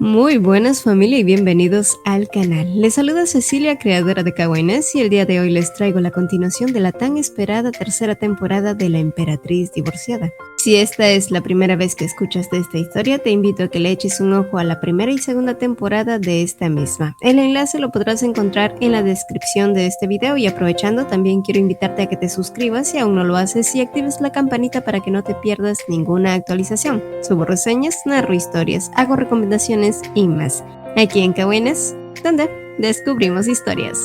Muy buenas familia y bienvenidos al canal. Les saluda Cecilia, creadora de Kawainas, y el día de hoy les traigo la continuación de la tan esperada tercera temporada de La Emperatriz Divorciada. Si esta es la primera vez que escuchas de esta historia, te invito a que le eches un ojo a la primera y segunda temporada de esta misma. El enlace lo podrás encontrar en la descripción de este video y aprovechando también quiero invitarte a que te suscribas si aún no lo haces y actives la campanita para que no te pierdas ninguna actualización. Subo reseñas, narro historias, hago recomendaciones y más. Aquí en Kawainas, donde descubrimos historias.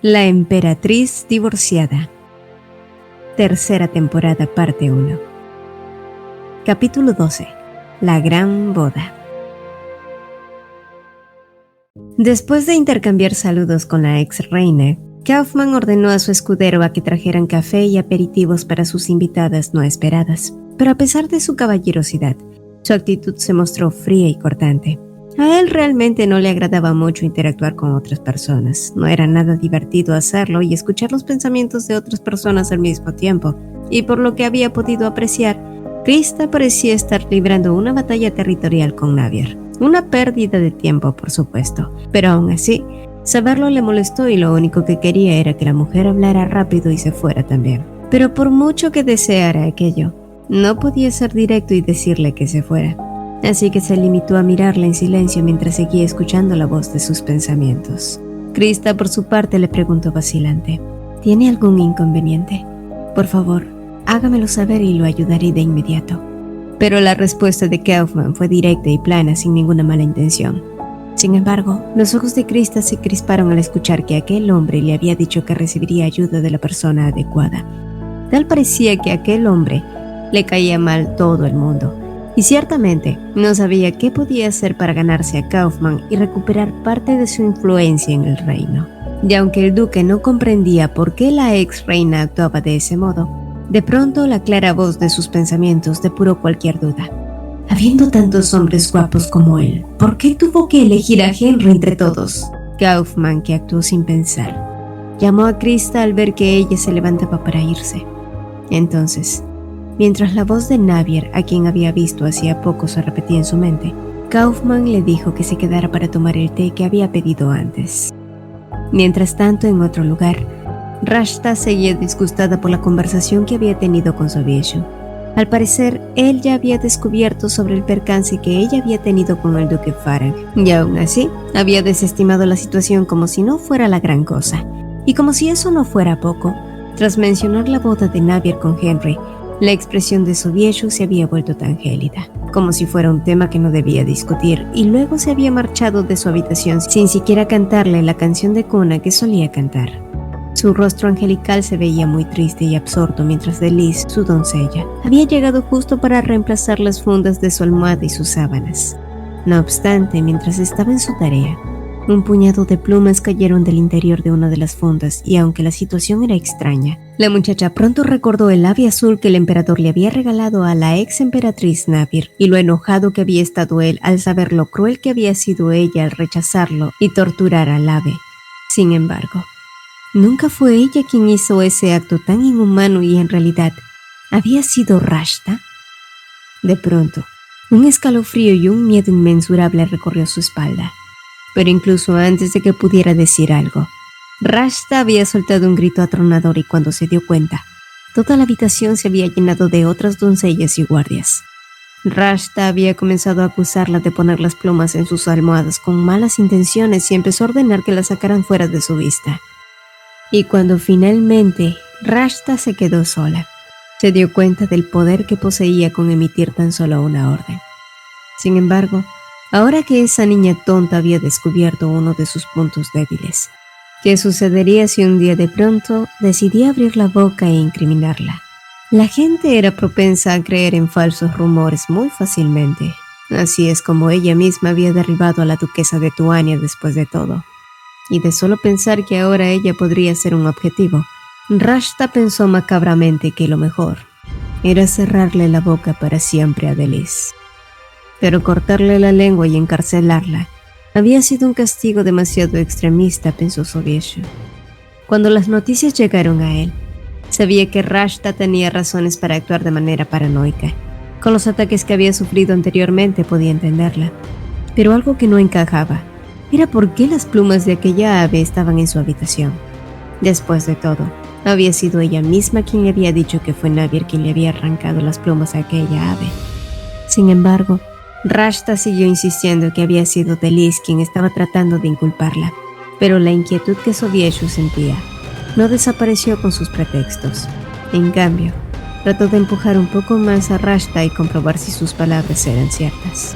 La Emperatriz Divorciada. Tercera temporada, parte 1. Capítulo 12. La Gran Boda. Después de intercambiar saludos con la ex reina, Kaufman ordenó a su escudero a que trajeran café y aperitivos para sus invitadas no esperadas. Pero a pesar de su caballerosidad, su actitud se mostró fría y cortante. A él realmente no le agradaba mucho interactuar con otras personas. No era nada divertido hacerlo y escuchar los pensamientos de otras personas al mismo tiempo. Y por lo que había podido apreciar, Krista parecía estar librando una batalla territorial con Navier. Una pérdida de tiempo, por supuesto, pero aún así, saberlo le molestó y lo único que quería era que la mujer hablara rápido y se fuera también. Pero por mucho que deseara aquello, no podía ser directo y decirle que se fuera. Así que se limitó a mirarla en silencio mientras seguía escuchando la voz de sus pensamientos. Krista, por su parte, le preguntó vacilante: ¿Tiene algún inconveniente? Por favor, hágamelo saber y lo ayudaré de inmediato. Pero la respuesta de Kaufman fue directa y plana, sin ninguna mala intención. Sin embargo, los ojos de Krista se crisparon al escuchar que aquel hombre le había dicho que recibiría ayuda de la persona adecuada. Tal parecía que a aquel hombre le caía mal todo el mundo, y ciertamente no sabía qué podía hacer para ganarse a Kaufman y recuperar parte de su influencia en el reino. Y aunque el duque no comprendía por qué la ex reina actuaba de ese modo, de pronto la clara voz de sus pensamientos depuró cualquier duda. Habiendo tantos hombres guapos como él, ¿por qué tuvo que elegir a Henry entre todos? Kaufman, que actuó sin pensar, llamó a Krista al ver que ella se levantaba para irse. Entonces, mientras la voz de Navier, a quien había visto hacía poco, se repetía en su mente, Kaufman le dijo que se quedara para tomar el té que había pedido antes. Mientras tanto, en otro lugar, Rashta seguía disgustada por la conversación que había tenido con Sobieshu. Al parecer, él ya había descubierto sobre el percance que ella había tenido con el duque Farag, y aún así, había desestimado la situación como si no fuera la gran cosa. Y como si eso no fuera poco, tras mencionar la boda de Navier con Henry, la expresión de Sobieshu se había vuelto tan gélida, como si fuera un tema que no debía discutir, y luego se había marchado de su habitación sin siquiera cantarle la canción de cuna que solía cantar. Su rostro angelical se veía muy triste y absorto mientras Delis, su doncella, había llegado justo para reemplazar las fundas de su almohada y sus sábanas. No obstante, mientras estaba en su tarea, un puñado de plumas cayeron del interior de una de las fundas y aunque la situación era extraña, la muchacha pronto recordó el ave azul que el emperador le había regalado a la ex emperatriz Navier y lo enojado que había estado él al saber lo cruel que había sido ella al rechazarlo y torturar al ave. Sin embargo, nunca fue ella quien hizo ese acto tan inhumano y en realidad, ¿había sido Rashta? De pronto, un escalofrío y un miedo inmensurable recorrió su espalda. Pero incluso antes de que pudiera decir algo, Rashta había soltado un grito atronador y cuando se dio cuenta, toda la habitación se había llenado de otras doncellas y guardias. Rashta había comenzado a acusarla de poner las plumas en sus almohadas con malas intenciones y empezó a ordenar que las sacaran fuera de su vista. Y cuando finalmente Rashta se quedó sola, se dio cuenta del poder que poseía con emitir tan solo una orden. Sin embargo, ahora que esa niña tonta había descubierto uno de sus puntos débiles, ¿qué sucedería si un día de pronto decidía abrir la boca e incriminarla? La gente era propensa a creer en falsos rumores muy fácilmente. Así es como ella misma había derribado a la duquesa de Tuania después de todo. Y de solo pensar que ahora ella podría ser un objetivo, Rashta pensó macabramente que lo mejor era cerrarle la boca para siempre a Delis. Pero cortarle la lengua y encarcelarla Había sido un castigo demasiado extremista, pensó Sobieshu. Cuando las noticias llegaron a él, sabía que Rashta tenía razones para actuar de manera paranoica. Con los ataques que había sufrido anteriormente podía entenderla. Pero algo que no encajaba era por qué las plumas de aquella ave estaban en su habitación. Después de todo, había sido ella misma quien le había dicho que fue Navir quien le había arrancado las plumas a aquella ave. Sin embargo, Rashta siguió insistiendo que había sido Delis quien estaba tratando de inculparla, pero la inquietud que Sobieshu sentía no desapareció con sus pretextos. En cambio, trató de empujar un poco más a Rashta y comprobar si sus palabras eran ciertas.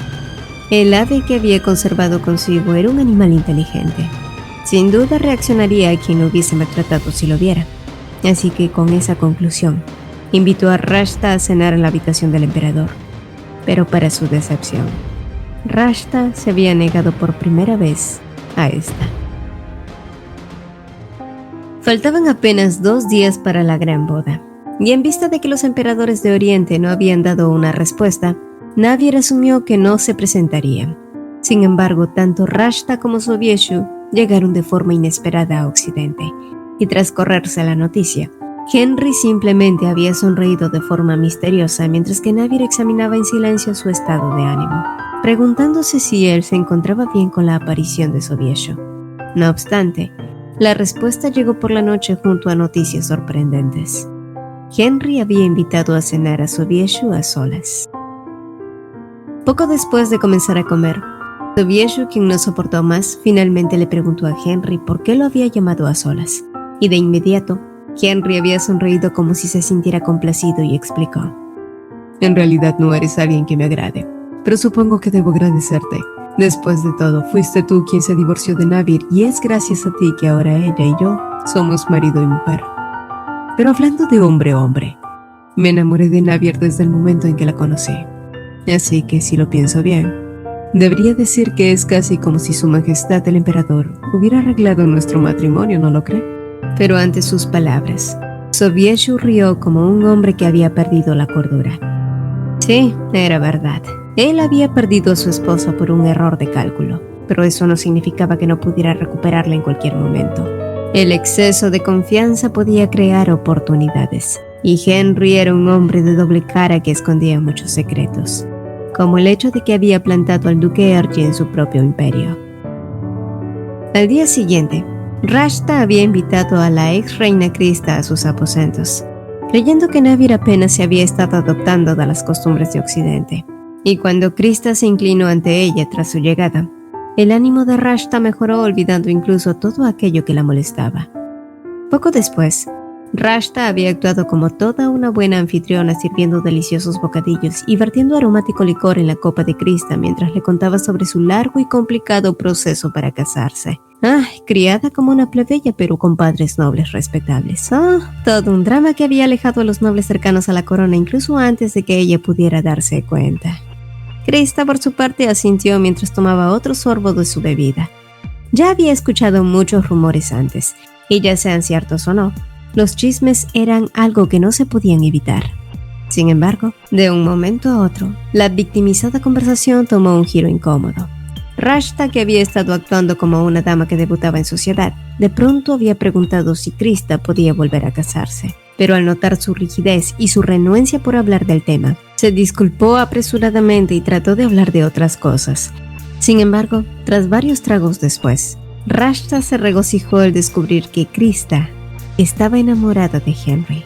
El ave que había conservado consigo era un animal inteligente. Sin duda reaccionaría a quien lo hubiese maltratado si lo viera. Así que con esa conclusión, invitó a Rashta a cenar en la habitación del emperador. Pero para su decepción, Rashta se había negado por primera vez a esta. Faltaban apenas 2 días para la gran boda, y en vista de que los emperadores de Oriente no habían dado una respuesta, Navir asumió que no se presentarían. Sin embargo, tanto Rashta como Sobieshu llegaron de forma inesperada a Occidente, y tras correrse la noticia, Henry simplemente había sonreído de forma misteriosa mientras que Navir examinaba en silencio su estado de ánimo, preguntándose si él se encontraba bien con la aparición de Sobieshu. No obstante, la respuesta llegó por la noche junto a noticias sorprendentes. Henry había invitado a cenar a Sobieshu a solas. Poco después de comenzar a comer, Sobieshu, quien no soportó más, finalmente le preguntó a Henry por qué lo había llamado a solas, y de inmediato, Henry había sonreído como si se sintiera complacido y explicó: «En realidad no eres alguien que me agrade, pero supongo que debo agradecerte. Después de todo, fuiste tú quien se divorció de Navir y es gracias a ti que ahora ella y yo somos marido y mujer. Pero hablando de hombre a hombre, me enamoré de Navir desde el momento en que la conocí. Así que si lo pienso bien, debería decir que es casi como si su majestad el emperador hubiera arreglado nuestro matrimonio, ¿no lo cree?». Pero ante sus palabras, Sobieshu rió como un hombre que había perdido la cordura. Sí, era verdad. Él había perdido a su esposa por un error de cálculo, pero eso no significaba que no pudiera recuperarla en cualquier momento. El exceso de confianza podía crear oportunidades, y Henry era un hombre de doble cara que escondía muchos secretos, como el hecho de que había plantado al duque Archie en su propio imperio. Al día siguiente, Rashta había invitado a la ex reina Krista a sus aposentos, creyendo que Navir apenas se había estado adoptando de las costumbres de Occidente. Y cuando Krista se inclinó ante ella tras su llegada, el ánimo de Rashta mejoró, olvidando incluso todo aquello que la molestaba. Poco después, Rashta había actuado como toda una buena anfitriona, sirviendo deliciosos bocadillos y vertiendo aromático licor en la copa de Krista mientras le contaba sobre su largo y complicado proceso para casarse. Criada como una plebeya, pero con padres nobles respetables. Todo un drama que había alejado a los nobles cercanos a la corona incluso antes de que ella pudiera darse cuenta. Krista, por su parte, asintió mientras tomaba otro sorbo de su bebida. Ya había escuchado muchos rumores antes, y ya sean ciertos o no, los chismes eran algo que no se podían evitar. Sin embargo, de un momento a otro, la victimizada conversación tomó un giro incómodo. Rashta, que había estado actuando como una dama que debutaba en sociedad, de pronto había preguntado si Krista podía volver a casarse. Pero al notar su rigidez y su renuencia por hablar del tema, se disculpó apresuradamente y trató de hablar de otras cosas. Sin embargo, tras varios tragos después, Rashta se regocijó al descubrir que Krista estaba enamorada de Henry.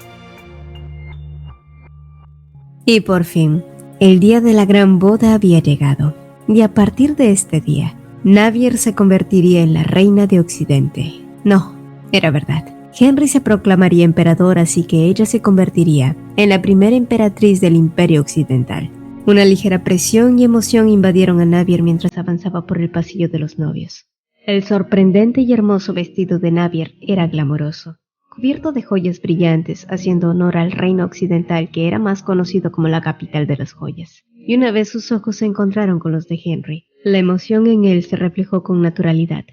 Y por fin, el día de la gran boda había llegado. Y a partir de este día, Navir se convertiría en la reina de Occidente. No, era verdad. Henry se proclamaría emperador, así que ella se convertiría en la primera emperatriz del Imperio Occidental. Una ligera presión y emoción invadieron a Navir mientras avanzaba por el pasillo de los novios. El sorprendente y hermoso vestido de Navir era glamoroso, cubierto de joyas brillantes, haciendo honor al reino occidental que era más conocido como la capital de las joyas. Y una vez sus ojos se encontraron con los de Henry, la emoción en él se reflejó con naturalidad,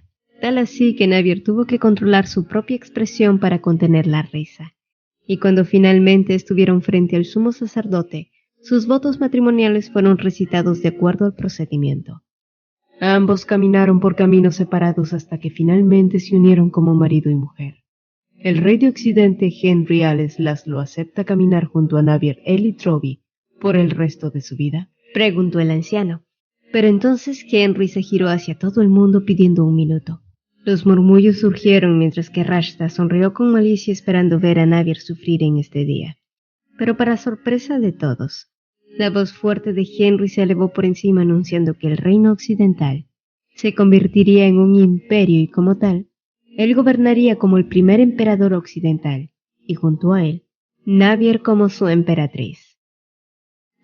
tal así que Navir tuvo que controlar su propia expresión para contener la risa. Y cuando finalmente estuvieron frente al sumo sacerdote, sus votos matrimoniales fueron recitados de acuerdo al procedimiento. Ambos caminaron por caminos separados hasta que finalmente se unieron como marido y mujer. El rey de Occidente, Henry Ales, ¿lo acepta caminar junto a Navier Eli Trovi por el resto de su vida?, preguntó el anciano. Pero entonces Henry se giró hacia todo el mundo pidiendo un minuto. Los murmullos surgieron mientras que Rashta sonrió con malicia esperando ver a Navier sufrir en este día. Pero para sorpresa de todos, la voz fuerte de Henry se elevó por encima anunciando que el reino occidental se convertiría en un imperio y como tal, él gobernaría como el primer emperador occidental y junto a él, Navier como su emperatriz.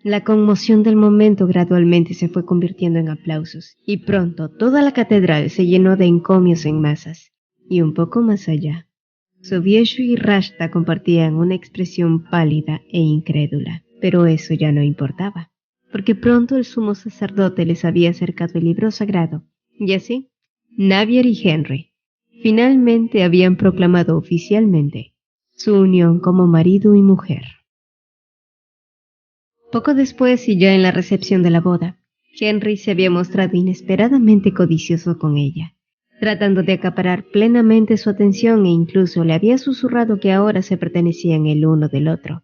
La conmoción del momento gradualmente se fue convirtiendo en aplausos y pronto toda la catedral se llenó de encomios en masas y un poco más allá. Sobieshu y Rashta compartían una expresión pálida e incrédula. Pero eso ya no importaba, porque pronto el sumo sacerdote les había acercado el libro sagrado, y así, Navier y Henry finalmente habían proclamado oficialmente su unión como marido y mujer. Poco después y ya en la recepción de la boda, Henry se había mostrado inesperadamente codicioso con ella, tratando de acaparar plenamente su atención e incluso le había susurrado que ahora se pertenecían el uno del otro.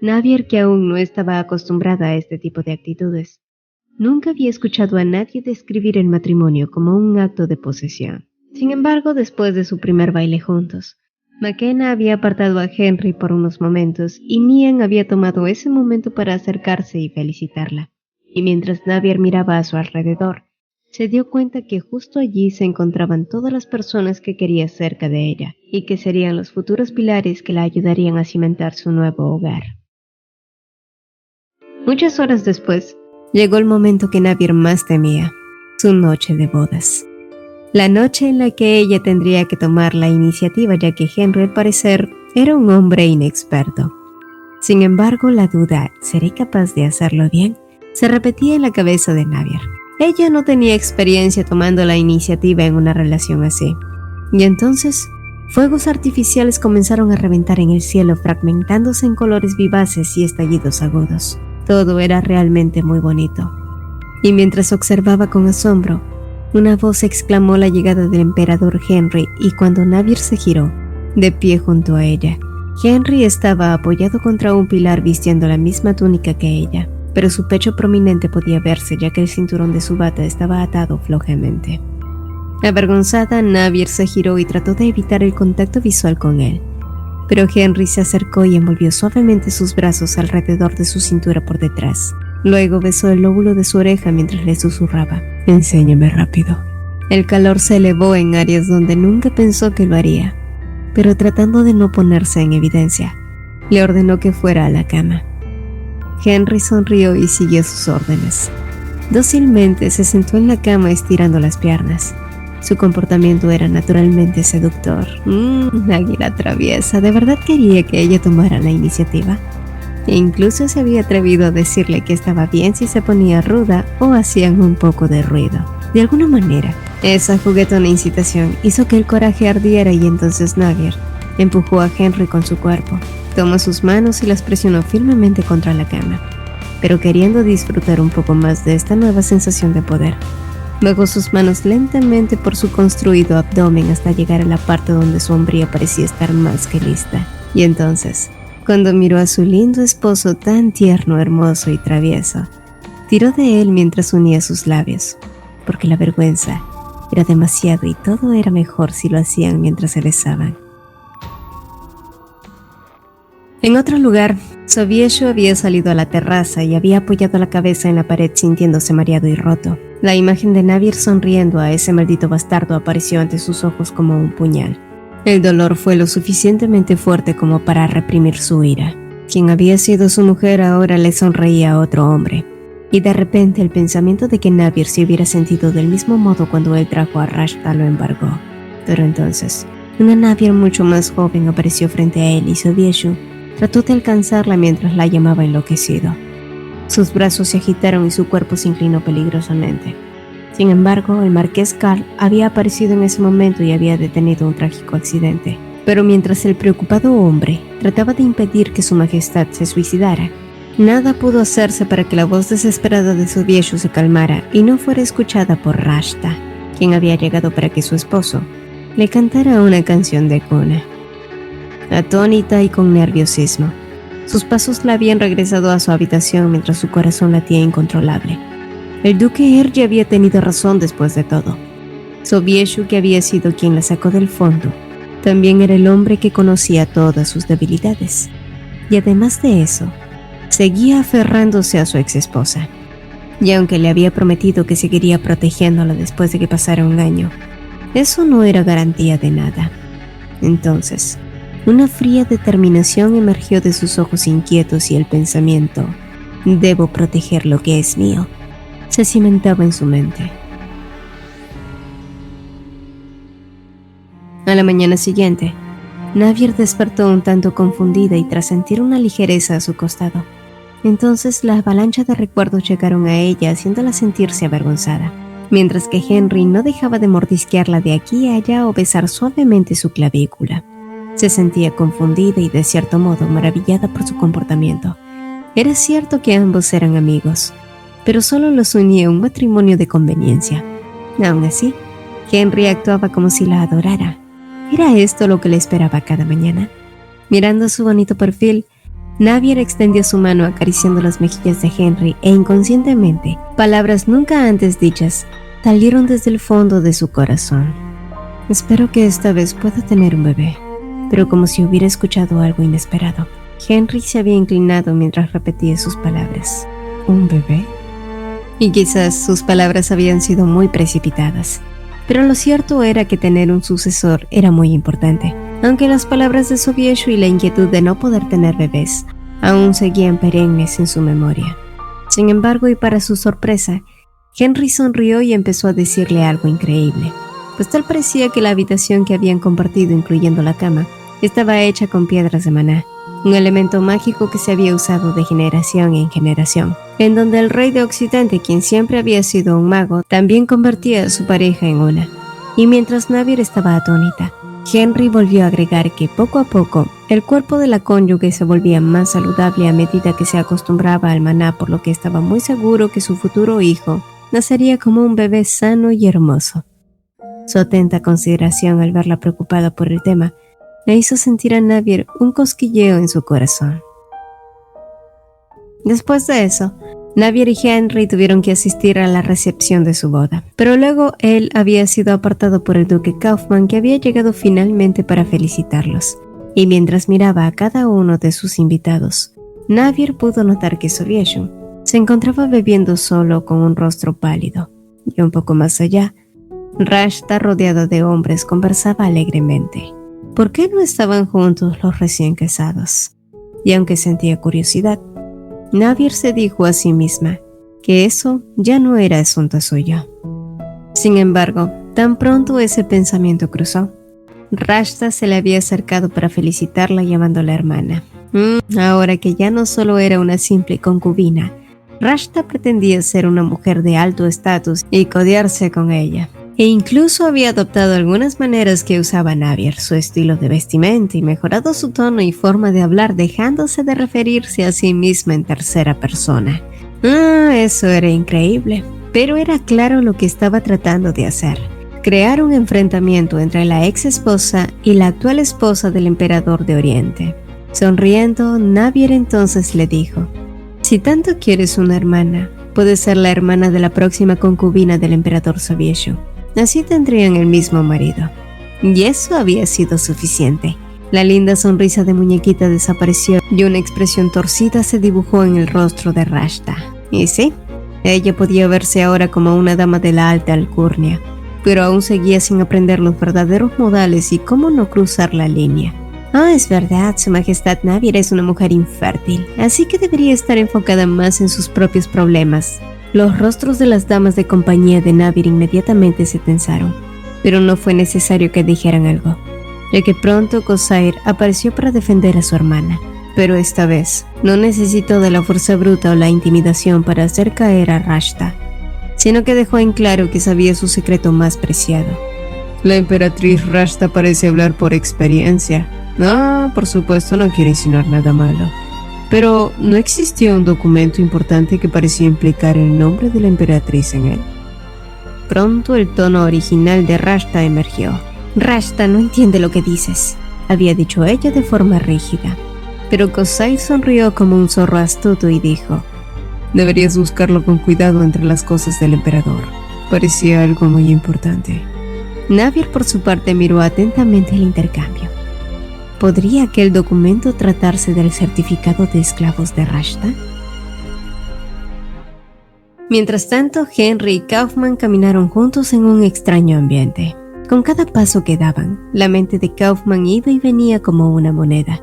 Navier, que aún no estaba acostumbrada a este tipo de actitudes, nunca había escuchado a nadie describir el matrimonio como un acto de posesión. Sin embargo, después de su primer baile juntos, McKenna había apartado a Henry por unos momentos y Nian había tomado ese momento para acercarse y felicitarla. Y mientras Navier miraba a su alrededor, se dio cuenta que justo allí se encontraban todas las personas que quería cerca de ella y que serían los futuros pilares que la ayudarían a cimentar su nuevo hogar. Muchas horas después, llegó el momento que Navier más temía, su noche de bodas. La noche en la que ella tendría que tomar la iniciativa ya que Henry al parecer era un hombre inexperto. Sin embargo, la duda, ¿seré capaz de hacerlo bien?, se repetía en la cabeza de Navier. Ella no tenía experiencia tomando la iniciativa en una relación así. Y entonces, fuegos artificiales comenzaron a reventar en el cielo, fragmentándose en colores vivaces y estallidos agudos. Todo era realmente muy bonito. Y mientras observaba con asombro, una voz exclamó la llegada del emperador Henry y cuando Navier se giró, de pie junto a ella, Henry estaba apoyado contra un pilar vistiendo la misma túnica que ella, pero su pecho prominente podía verse ya que el cinturón de su bata estaba atado flojamente. Avergonzada, Navier se giró y trató de evitar el contacto visual con él. Pero Henry se acercó y envolvió suavemente sus brazos alrededor de su cintura por detrás. Luego besó el lóbulo de su oreja mientras le susurraba: «Enséñame rápido». El calor se elevó en áreas donde nunca pensó que lo haría, pero tratando de no ponerse en evidencia, le ordenó que fuera a la cama. Henry sonrió y siguió sus órdenes. Dócilmente se sentó en la cama estirando las piernas. Su comportamiento era naturalmente seductor. Águila traviesa, ¿de verdad quería que ella tomara la iniciativa? E incluso se había atrevido a decirle que estaba bien si se ponía ruda o hacían un poco de ruido. De alguna manera, esa juguetona incitación hizo que el coraje ardiera y entonces Navier empujó a Henry con su cuerpo, tomó sus manos y las presionó firmemente contra la cama, pero queriendo disfrutar un poco más de esta nueva sensación de poder. Bajó sus manos lentamente por su construido abdomen hasta llegar a la parte donde su hombría parecía estar más que lista. Y entonces, cuando miró a su lindo esposo tan tierno, hermoso y travieso, tiró de él mientras unía sus labios, porque la vergüenza era demasiado y todo era mejor si lo hacían mientras se besaban. En otro lugar, Sobieshu había salido a la terraza y había apoyado la cabeza en la pared sintiéndose mareado y roto. La imagen de Navier sonriendo a ese maldito bastardo apareció ante sus ojos como un puñal. El dolor fue lo suficientemente fuerte como para reprimir su ira. Quien había sido su mujer ahora le sonreía a otro hombre. Y de repente el pensamiento de que Navier se hubiera sentido del mismo modo cuando él trajo a Rashta lo embargó. Pero entonces, una Navier mucho más joven apareció frente a él y Sobieshu trató de alcanzarla mientras la llamaba enloquecido. Sus brazos se agitaron y su cuerpo se inclinó peligrosamente. Sin embargo, el marqués Karl había aparecido en ese momento y había detenido un trágico accidente. Pero mientras el preocupado hombre trataba de impedir que su majestad se suicidara, Nada pudo hacerse para que la voz desesperada de Sobieshu se calmara y no fuera escuchada por Rashta, quien había llegado para que su esposo le cantara una canción de cuna. Atónita y con nerviosismo, sus pasos la habían regresado a su habitación mientras su corazón latía incontrolable. El duque Erji había tenido razón después de todo. Sobieshu, que había sido quien la sacó del fondo, también era el hombre que conocía todas sus debilidades. Y además de eso, seguía aferrándose a su exesposa. Y aunque le había prometido que seguiría protegiéndola después de que pasara un año, eso no era garantía de nada. Entonces, una fría determinación emergió de sus ojos inquietos y el pensamiento, debo proteger lo que es mío, se cimentaba en su mente. A la mañana siguiente, Navier despertó un tanto confundida y tras sentir una ligereza a su costado. Entonces la avalancha de recuerdos llegaron a ella, haciéndola sentirse avergonzada, mientras que Henry no dejaba de mordisquearla de aquí a allá o besar suavemente su clavícula. Se sentía confundida y de cierto modo maravillada por su comportamiento. Era cierto que ambos eran amigos, pero solo los unía un matrimonio de conveniencia. Aún así, Henry actuaba como si la adorara. ¿Era esto lo que le esperaba cada mañana? Mirando su bonito perfil, Navier extendió su mano acariciando las mejillas de Henry e inconscientemente, palabras nunca antes dichas salieron desde el fondo de su corazón. Espero que esta vez pueda tener un bebé. Pero como si hubiera escuchado algo inesperado, Henry se había inclinado mientras repetía sus palabras. ¿Un bebé? Y quizás sus palabras habían sido muy precipitadas. Pero lo cierto era que tener un sucesor era muy importante, aunque las palabras de Sobieshu y la inquietud de no poder tener bebés aún seguían perennes en su memoria. Sin embargo, y para su sorpresa, Henry sonrió y empezó a decirle algo increíble, pues tal parecía que la habitación que habían compartido, incluyendo la cama, estaba hecha con piedras de maná, un elemento mágico que se había usado de generación en generación, en donde el rey de Occidente, quien siempre había sido un mago, también convertía a su pareja en una. Y mientras Navier estaba atónita, Henry volvió a agregar que poco a poco el cuerpo de la cónyuge se volvía más saludable a medida que se acostumbraba al maná, por lo que estaba muy seguro que su futuro hijo nacería como un bebé sano y hermoso. Su atenta consideración al verla preocupada por el tema le hizo sentir a Navier un cosquilleo en su corazón. Después de eso, Navier y Henry tuvieron que asistir a la recepción de su boda, pero luego él había sido apartado por el duque Kaufmann, que había llegado finalmente para felicitarlos. Y mientras miraba a cada uno de sus invitados, Navier pudo notar que Sobieshu se encontraba bebiendo solo con un rostro pálido, y un poco más allá, Rashta, rodeada de hombres, conversaba alegremente. ¿Por qué no estaban juntos los recién casados? Y aunque sentía curiosidad, Navier se dijo a sí misma que eso ya no era asunto suyo. Sin embargo, tan pronto ese pensamiento cruzó, Rashta se le había acercado para felicitarla llamándola hermana. Ahora que ya no solo era una simple concubina, Rashta pretendía ser una mujer de alto estatus y codearse con ella. E incluso había adoptado algunas maneras que usaba Navier, su estilo de vestimenta, y mejorado su tono y forma de hablar, dejándose de referirse a sí misma en tercera persona. Eso era increíble, pero era claro lo que estaba tratando de hacer: crear un enfrentamiento entre la ex esposa y la actual esposa del emperador de Oriente. Sonriendo, Navier entonces le dijo: si tanto quieres una hermana, puedes ser la hermana de la próxima concubina del emperador Sobieshu. Así tendrían el mismo marido. Y eso había sido suficiente. La linda sonrisa de muñequita desapareció y una expresión torcida se dibujó en el rostro de Rashta. Y sí, ella podía verse ahora como una dama de la alta alcurnia, pero aún seguía sin aprender los verdaderos modales y cómo no cruzar la línea. Es verdad, su majestad Navier es una mujer infértil, así que debería estar enfocada más en sus propios problemas. Los rostros de las damas de compañía de Navier inmediatamente se tensaron, pero no fue necesario que dijeran algo, ya que pronto Kosair apareció para defender a su hermana. Pero esta vez no necesitó de la fuerza bruta o la intimidación para hacer caer a Rashta, sino que dejó en claro que sabía su secreto más preciado. La emperatriz Rashta parece hablar por experiencia. Por supuesto no quiere insinuar nada malo, Pero ¿no existía un documento importante que parecía implicar el nombre de la emperatriz en él? Pronto el tono original de Rashta emergió. «Rashta, no entiende lo que dices», había dicho ella de forma rígida. Pero Kosai sonrió como un zorro astuto y dijo: «Deberías buscarlo con cuidado entre las cosas del emperador. Parecía algo muy importante». Navir por su parte miró atentamente el intercambio. ¿Podría aquel documento tratarse del certificado de esclavos de Rashta? Mientras tanto, Henry y Kaufman caminaron juntos en un extraño ambiente. Con cada paso que daban, la mente de Kaufman iba y venía como una moneda.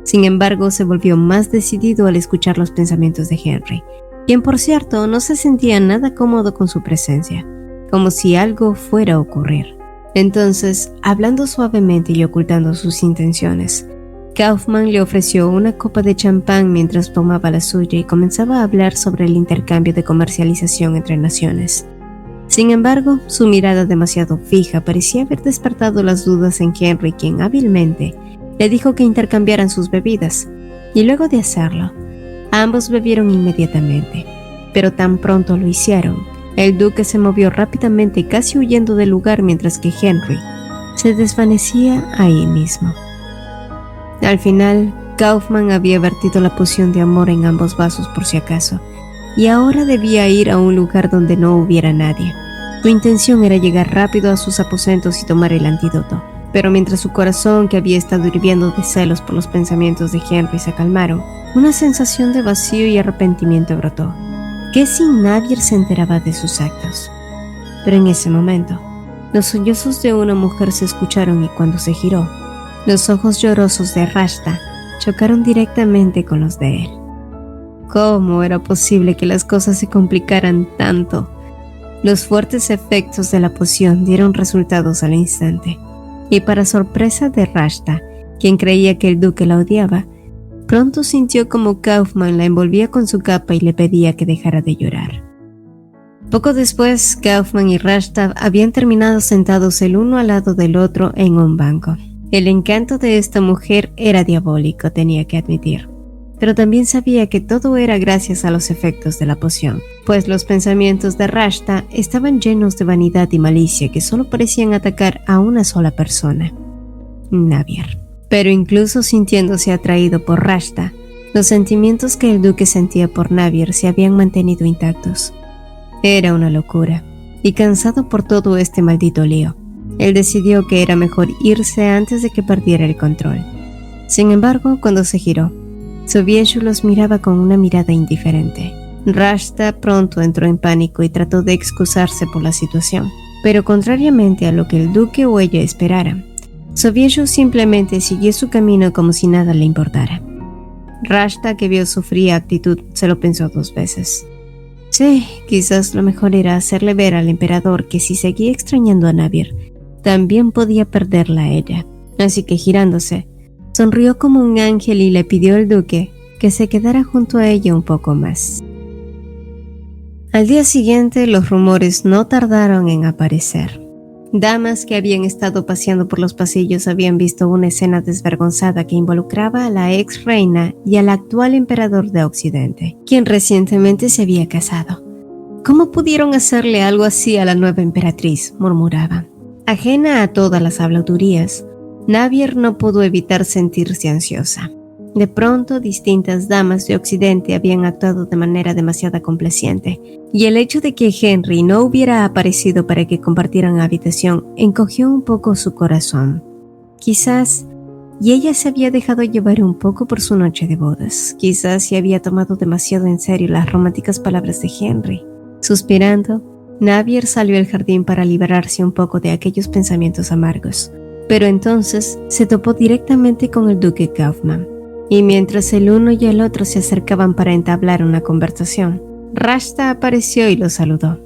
Sin embargo, se volvió más decidido al escuchar los pensamientos de Henry, quien por cierto no se sentía nada cómodo con su presencia, como si algo fuera a ocurrir. Entonces, hablando suavemente y ocultando sus intenciones, Kaufman le ofreció una copa de champán mientras tomaba la suya y comenzaba a hablar sobre el intercambio de comercialización entre naciones. Sin embargo, su mirada demasiado fija parecía haber despertado las dudas en Henry, quien hábilmente le dijo que intercambiaran sus bebidas, y luego de hacerlo, ambos bebieron inmediatamente. Pero tan pronto lo hicieron, el duque se movió rápidamente, casi huyendo del lugar, mientras que Henry se desvanecía ahí mismo. Al final, Kaufman había vertido la poción de amor en ambos vasos por si acaso, y ahora debía ir a un lugar donde no hubiera nadie. Su intención era llegar rápido a sus aposentos y tomar el antídoto, pero mientras su corazón, que había estado hirviendo de celos por los pensamientos de Henry, se calmaron, una sensación de vacío y arrepentimiento brotó. ¿Qué si Navir se enteraba de sus actos? Pero en ese momento, los sollozos de una mujer se escucharon y cuando se giró, los ojos llorosos de Rashta chocaron directamente con los de él. ¿Cómo era posible que las cosas se complicaran tanto? Los fuertes efectos de la poción dieron resultados al instante, y para sorpresa de Rashta, quien creía que el duque la odiaba, pronto sintió como Kaufman la envolvía con su capa y le pedía que dejara de llorar. Poco después, Kaufman y Rashta habían terminado sentados el uno al lado del otro en un banco. El encanto de esta mujer era diabólico, tenía que admitir, pero también sabía que todo era gracias a los efectos de la poción, pues los pensamientos de Rashta estaban llenos de vanidad y malicia que solo parecían atacar a una sola persona: Navir. Pero incluso sintiéndose atraído por Rashta, los sentimientos que el duque sentía por Navir se habían mantenido intactos. Era una locura, y cansado por todo este maldito lío, él decidió que era mejor irse antes de que perdiera el control. Sin embargo, cuando se giró, Sobieshu los miraba con una mirada indiferente. Rashta pronto entró en pánico y trató de excusarse por la situación, pero contrariamente a lo que el duque o ella esperaran, Sobieshu simplemente siguió su camino como si nada le importara. Rashta, que vio su fría actitud, se lo pensó 2 veces. Sí, quizás lo mejor era hacerle ver al emperador que si seguía extrañando a Navir, también podía perderla a ella. Así que girándose, sonrió como un ángel y le pidió al duque que se quedara junto a ella un poco más. Al día siguiente, los rumores no tardaron en aparecer. Damas que habían estado paseando por los pasillos habían visto una escena desvergonzada que involucraba a la ex reina y al actual emperador de Occidente, quien recientemente se había casado. ¿Cómo pudieron hacerle algo así a la nueva emperatriz?, murmuraban. Ajena a todas las habladurías, Navir no pudo evitar sentirse ansiosa. De pronto, distintas damas de Occidente habían actuado de manera demasiado complaciente, y el hecho de que Henry no hubiera aparecido para que compartieran habitación encogió un poco su corazón. Quizás, y ella se había dejado llevar un poco por su noche de bodas. Quizás se había tomado demasiado en serio las románticas palabras de Henry. Suspirando, Navir salió al jardín para liberarse un poco de aquellos pensamientos amargos, pero entonces se topó directamente con el duque Kaufman. Y mientras el uno y el otro se acercaban para entablar una conversación, Rashta apareció y los saludó.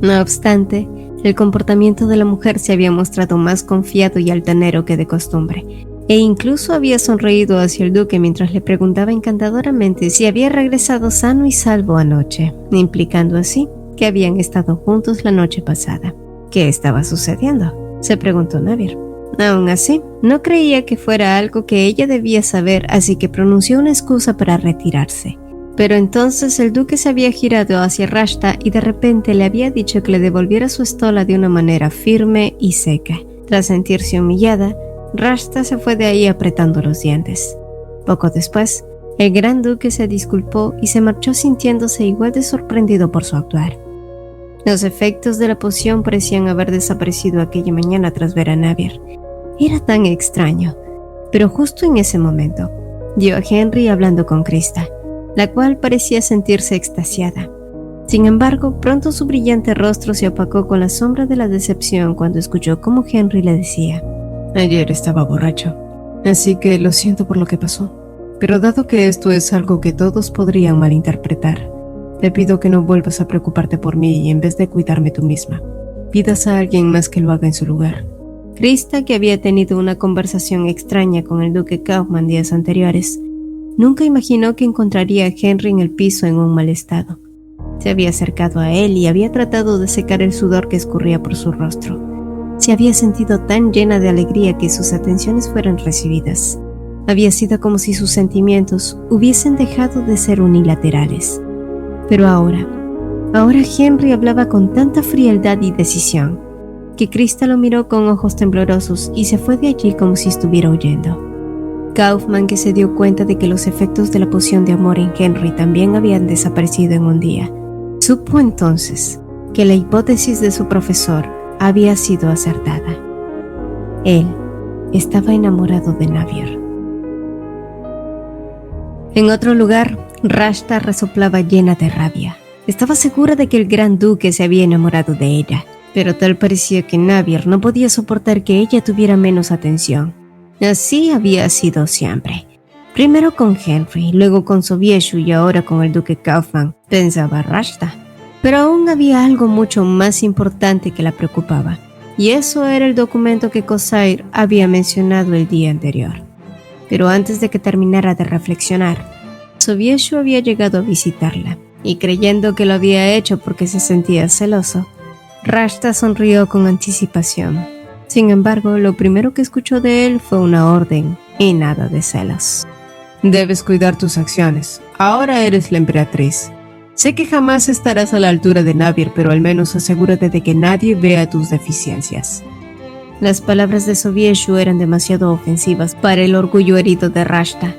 No obstante, el comportamiento de la mujer se había mostrado más confiado y altanero que de costumbre, e incluso había sonreído hacia el duque mientras le preguntaba encantadoramente si había regresado sano y salvo anoche, implicando así que habían estado juntos la noche pasada. ¿Qué estaba sucediendo?, se preguntó Navir. Aún así, no creía que fuera algo que ella debía saber, así que pronunció una excusa para retirarse. Pero entonces el duque se había girado hacia Rashta y de repente le había dicho que le devolviera su estola de una manera firme y seca. Tras sentirse humillada, Rashta se fue de ahí apretando los dientes. Poco después, el gran duque se disculpó y se marchó sintiéndose igual de sorprendido por su actuar. Los efectos de la poción parecían haber desaparecido aquella mañana tras ver a Navier. Era tan extraño, pero justo en ese momento, vio a Henry hablando con Krista, la cual parecía sentirse extasiada. Sin embargo, pronto su brillante rostro se opacó con la sombra de la decepción cuando escuchó cómo Henry le decía: ayer estaba borracho, así que lo siento por lo que pasó. Pero dado que esto es algo que todos podrían malinterpretar, te pido que no vuelvas a preocuparte por mí y en vez de cuidarme tú misma, pidas a alguien más que lo haga en su lugar. Krista, que había tenido una conversación extraña con el duque Kaufman días anteriores, nunca imaginó que encontraría a Henry en el piso en un mal estado. Se había acercado a él y había tratado de secar el sudor que escurría por su rostro. Se había sentido tan llena de alegría que sus atenciones fueran recibidas. Había sido como si sus sentimientos hubiesen dejado de ser unilaterales. Pero ahora Henry hablaba con tanta frialdad y decisión, que Krista lo miró con ojos temblorosos y se fue de allí como si estuviera huyendo. Kaufman, que se dio cuenta de que los efectos de la poción de amor en Henry también habían desaparecido en un día, supo entonces que la hipótesis de su profesor había sido acertada. Él estaba enamorado de Navier. En otro lugar, Rashta resoplaba llena de rabia. Estaba segura de que el gran duque se había enamorado de ella, pero tal parecía que Navier no podía soportar que ella tuviera menos atención. Así había sido siempre. Primero con Henry, luego con Sobieshu y ahora con el duque Kaufman, pensaba Rashta. Pero aún había algo mucho más importante que la preocupaba, y eso era el documento que Corsair había mencionado el día anterior. Pero antes de que terminara de reflexionar, Sobieshu había llegado a visitarla, y creyendo que lo había hecho porque se sentía celoso, Rashta sonrió con anticipación. Sin embargo, lo primero que escuchó de él fue una orden y nada de celos. Debes cuidar tus acciones. Ahora eres la emperatriz. Sé que jamás estarás a la altura de Navier, pero al menos asegúrate de que nadie vea tus deficiencias. Las palabras de Sobieshu eran demasiado ofensivas para el orgullo herido de Rashta.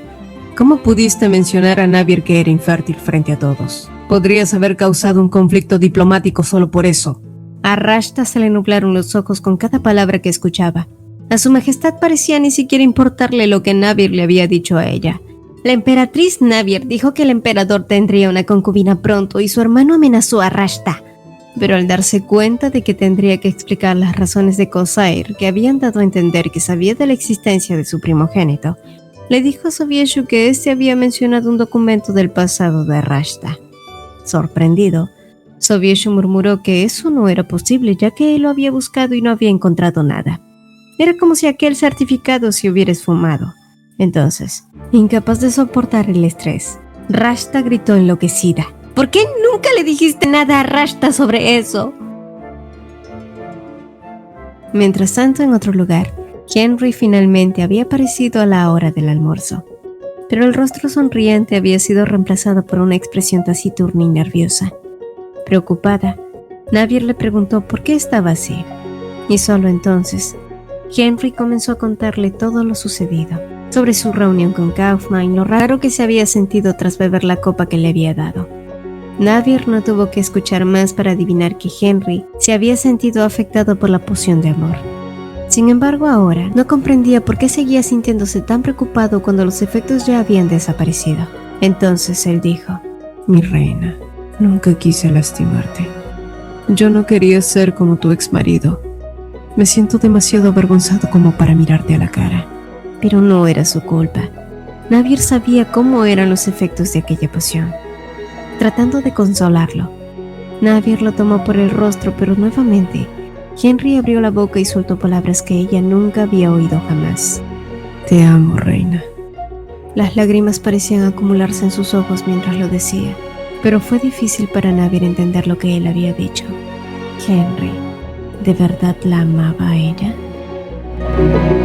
¿Cómo pudiste mencionar a Navier que era infértil frente a todos? Podrías haber causado un conflicto diplomático solo por eso. A Rashta se le nublaron los ojos con cada palabra que escuchaba. A su majestad parecía ni siquiera importarle lo que Navier le había dicho a ella. La emperatriz Navier dijo que el emperador tendría una concubina pronto y su hermano amenazó a Rashta. Pero al darse cuenta de que tendría que explicar las razones de Corsair, que habían dado a entender que sabía de la existencia de su primogénito, le dijo a Sobieshu que éste había mencionado un documento del pasado de Rashta. Sorprendido, Sobieshu murmuró que eso no era posible, ya que él lo había buscado y no había encontrado nada. Era como si aquel certificado se hubiera esfumado. Entonces, incapaz de soportar el estrés, Rashta gritó enloquecida: ¿por qué nunca le dijiste nada a Rashta sobre eso? Mientras tanto, en otro lugar, Henry finalmente había aparecido a la hora del almuerzo, pero el rostro sonriente había sido reemplazado por una expresión taciturna y nerviosa. Preocupada, Navier le preguntó por qué estaba así, y solo entonces, Henry comenzó a contarle todo lo sucedido, sobre su reunión con Kaufman y lo raro que se había sentido tras beber la copa que le había dado. Navier no tuvo que escuchar más para adivinar que Henry se había sentido afectado por la poción de amor. Sin embargo, ahora no comprendía por qué seguía sintiéndose tan preocupado cuando los efectos ya habían desaparecido. Entonces él dijo: mi reina, nunca quise lastimarte. Yo no quería ser como tu exmarido. Me siento demasiado avergonzado como para mirarte a la cara. Pero no era su culpa. Navier sabía cómo eran los efectos de aquella poción. Tratando de consolarlo, Navier lo tomó por el rostro, pero nuevamente Henry abrió la boca y soltó palabras que ella nunca había oído jamás. Te amo, reina. Las lágrimas parecían acumularse en sus ojos mientras lo decía, pero fue difícil para Navier entender lo que él había dicho. Henry, ¿de verdad la amaba a ella? Thank you.